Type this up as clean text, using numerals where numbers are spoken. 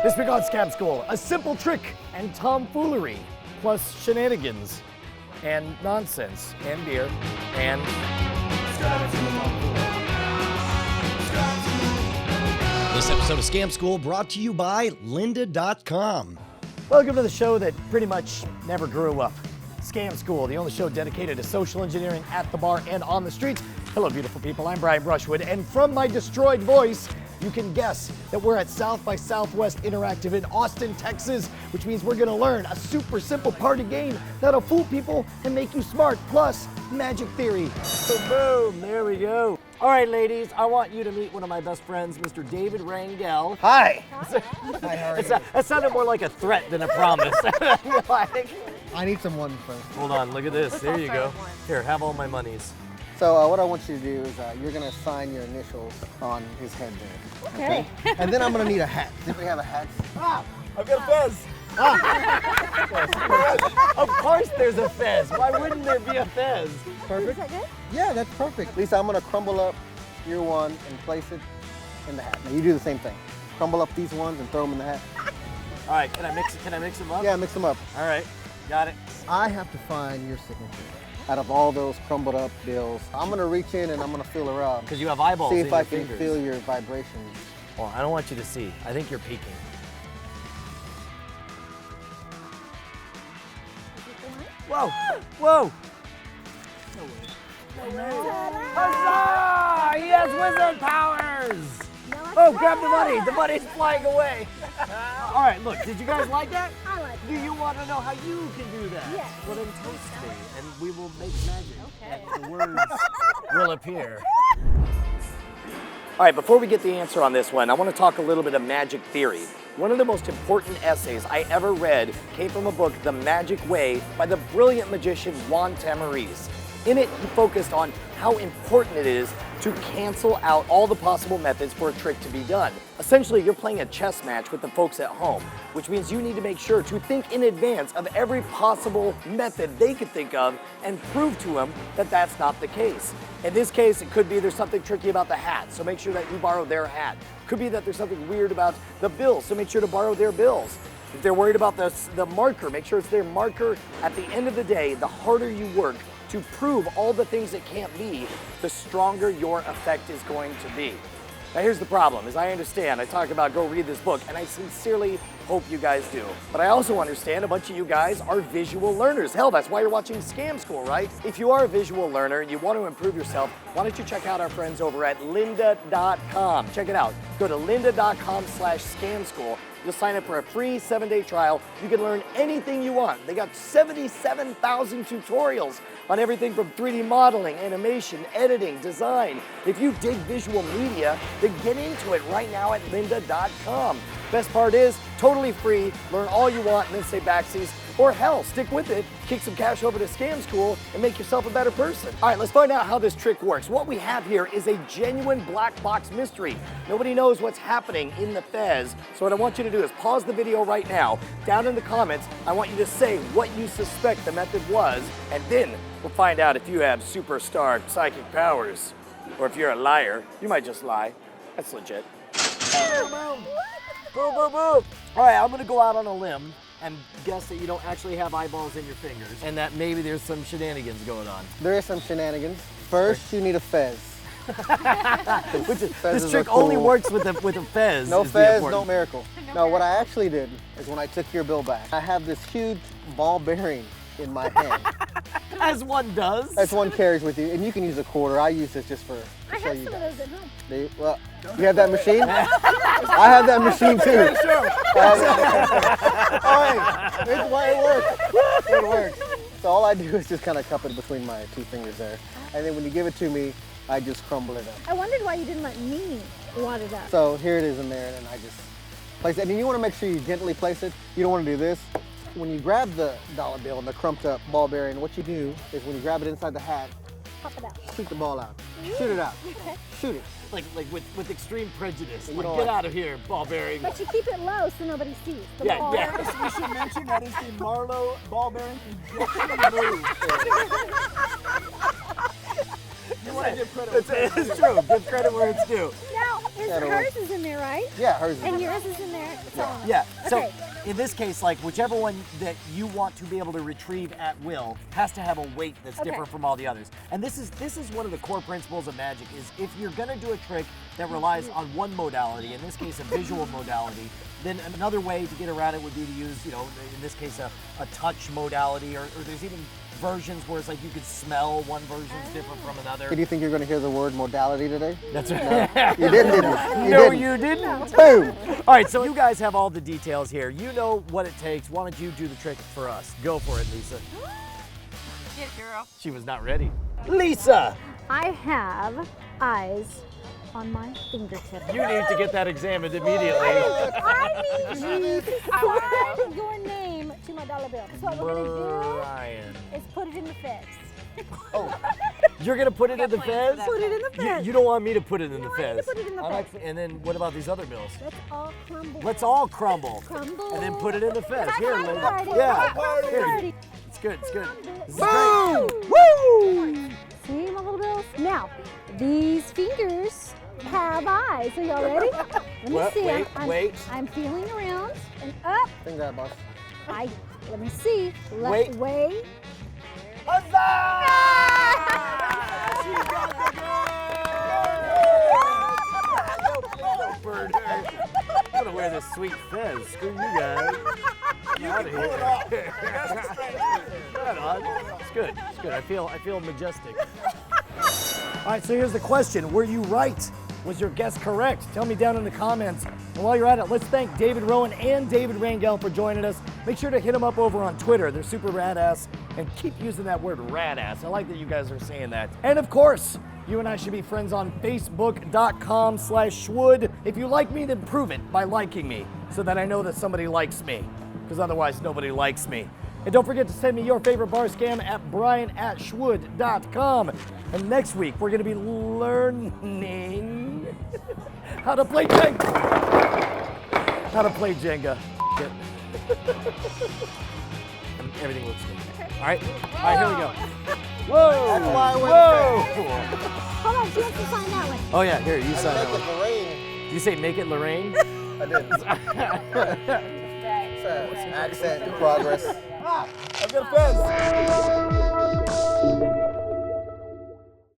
This week on Scam School, a simple trick and tomfoolery, plus shenanigans, and nonsense, and beer, and... This episode of Scam School brought to you by lynda.com. Welcome to the show that pretty much never grew up. Scam School, the only show dedicated to social engineering at the bar and on the streets. Hello, beautiful people. I'm Brushwood, and from my destroyed voice, you can guess that we're at South by Southwest Interactive in Austin, Texas, which means we're gonna learn a super simple party game that'll fool people and make you smart, plus magic theory. Boom, there we go. All right, ladies, I want you to meet one of my best friends, Mr. David Rangel. Hi. Hi, how are you? That sounded more like a threat than a promise. I need some ones first. Hold on, look at this. There you go. Here, have all my monies. So what I want you to do is you're going to sign your initials on his head there. Okay. And then I'm going to need a hat. Does anybody have a hat? Ah, I've got a fez. Of course there's a fez. Why wouldn't there be a fez? Perfect. Is that good? Yeah, that's perfect. Lisa, I'm going to crumble up your one and place it in the hat. Now you do the same thing. Crumble up these ones and throw them in the hat. All right, can I mix them up? Yeah, mix them up. All right, got it. I have to find your signature. Out of all those crumbled up bills, I'm going to reach in and I'm going to feel around. Because you have eyeballs See in if your I can fingers. feel your vibrations. Well, I don't want you to see. I think you're peeking. Whoa! Whoa! Huzzah! He has wizard powers! Oh, grab the money! The money's flying away! All right, look, did you guys like that? I like Do you want to know how you can do that? Yes. Well, then toast me, and we will make magic. Okay. And the words will appear. All right, before we get the answer on this one, I want to talk a little bit of magic theory. One of the most important essays I ever read came from a book, The Magic Way, by the brilliant magician Juan Tamariz. In it, he focused on how important it is to cancel out all the possible methods for a trick to be done. Essentially, you're playing a chess match with the folks at home, which means you need to make sure to think in advance of every possible method they could think of and prove to them that that's not the case. In this case, it could be there's something tricky about the hat, so make sure that you borrow their hat. Could be that there's something weird about the bills, so make sure to borrow their bills. If they're worried about the marker, make sure it's their marker. At the end of the day, the harder you work to prove all the things it can't be, the stronger your effect is going to be. Now here's the problem, as I understand, I talk about go read this book, and I sincerely hope you guys do. But I also understand a bunch of you guys are visual learners. Hell, that's why you're watching Scam School, right? If you are a visual learner and you want to improve yourself, why don't you check out our friends over at lynda.com. Check it out. Go to lynda.com/scamschool. You'll sign up for a free 7-day trial. You can learn anything you want. They got 77,000 tutorials on everything from 3D modeling, animation, editing, design. If you dig visual media, then get into it right now at lynda.com. Best part is, totally free, learn all you want and then say backsies, or hell, stick with it, kick some cash over to Scam School and make yourself a better person. All right, let's find out how this trick works. What we have here is a genuine black box mystery. Nobody knows what's happening in the Fez, so what I want you to do is pause the video right now. Down in the comments, I want you to say what you suspect the method was, and then we'll find out if you have superstar psychic powers. Or if you're a liar, you might just lie. That's legit. Boom, boom. Boom, boom, boom. All right, I'm gonna go out on a limb and guess that you don't actually have eyeballs in your fingers and that maybe there's some shenanigans going on. There is some shenanigans. First, you need a fez. This trick only works with a fez. No fez, no miracle. No, what I actually did is when I took your bill back, I have this huge ball bearing in my hand. As one does. As one carries with you, and you can use a quarter. I use this just to show you some of guys. those at home. Well, you have that machine? I have that machine too. All right, it works. It works. So all I do is just kind of cup it between my two fingers there. And then when you give it to me, I just crumble it up. I wondered why you didn't let me wad it up. So here it is in there, and I just place it. And you want to make sure you gently place it. You don't want to do this. When you grab the dollar bill and the crumped up ball bearing, what you do is when you grab it inside the hat, Pop it out. shoot the ball out. Shoot it out. Okay. Shoot it. Like with extreme prejudice. You Like, know get what? out of here, ball bearing. But you keep it low so nobody sees. The Yeah, ball. yeah. We should mention that is the Marlowe ball bearing ejection move. You want to give credit where credit is It's true. Give credit where it's due. Now, Hers is in there, right? Yeah, hers is. And yours is in there. It's all in Yeah. it. So Okay. in this case, like whichever one that you want to be able to retrieve at will has to have a weight that's Okay. different from all the others. And this is one of the core principles of magic is if you're gonna do a trick that relies on one modality, in this case a visual modality, then another way to get around it would be to use, you know, in this case a touch modality, or there's even versions where it's like you could smell one version's different from another. Do you think you're going to hear the word modality today? That's right. You didn't, did you? No, you didn't. Boom. All right, so you guys have all the details here. You know what it takes. Why don't you do the trick for us? Go for it, Lisa. Get it, girl. She was not ready. Lisa, I have eyes on my fingertip. you need to get that examined immediately. I need you to sign your name to my dollar bill. So what we're gonna Brian. do is put it in the Fez. You're gonna put it in the Got plans for Fez? that. Put it in the Fez. You don't want me to put it in the No, I need to Fez. put it in the I'm Fez. actually- and then what about these other bills? Let's all crumble. Let's all crumble. crumble. And then put it in the Fez. Here, Hot Lisa. party. Yeah. Hot Here. party. It's good, it's good. This is Boom. great. Woo! See my little bills? Now, these fingers have eyes. Are y'all ready? Let me Well, see. wait, I'm, wait. I'm feeling around and up. Finger that, boss. Let me see. Wait. Wait. Huzzah! She got the bird. I'm gonna wear this sweet Fez. Screw you guys. Get out of here. Right on. It's good. It's good. I feel majestic. All right, so here's the question. Were you right? Was your guess correct? Tell me down in the comments. And while you're at it, let's thank David Rowyn and David Rangel for joining us. Make sure to hit them up over on Twitter. They're super radass. And keep using that word radass. I like that you guys are saying that. And of course, you and I should be friends on Facebook.com/Schwood. If you like me, then prove it by liking me so that I know that somebody likes me. Because otherwise, nobody likes me. And don't forget to send me your favorite bar scam at brian@schwood.com. And next week, we're going to be learning how to play Jenga. How to play Jenga. And everything looks good. All right? All right, here we go. Whoa! That's why I went Whoa! Hold on, she has to sign that one. Oh, yeah, here, you sign that Make it one. Lorraine. Did you say make it Lorraine? I did. Accent in progress. I've got a Fez.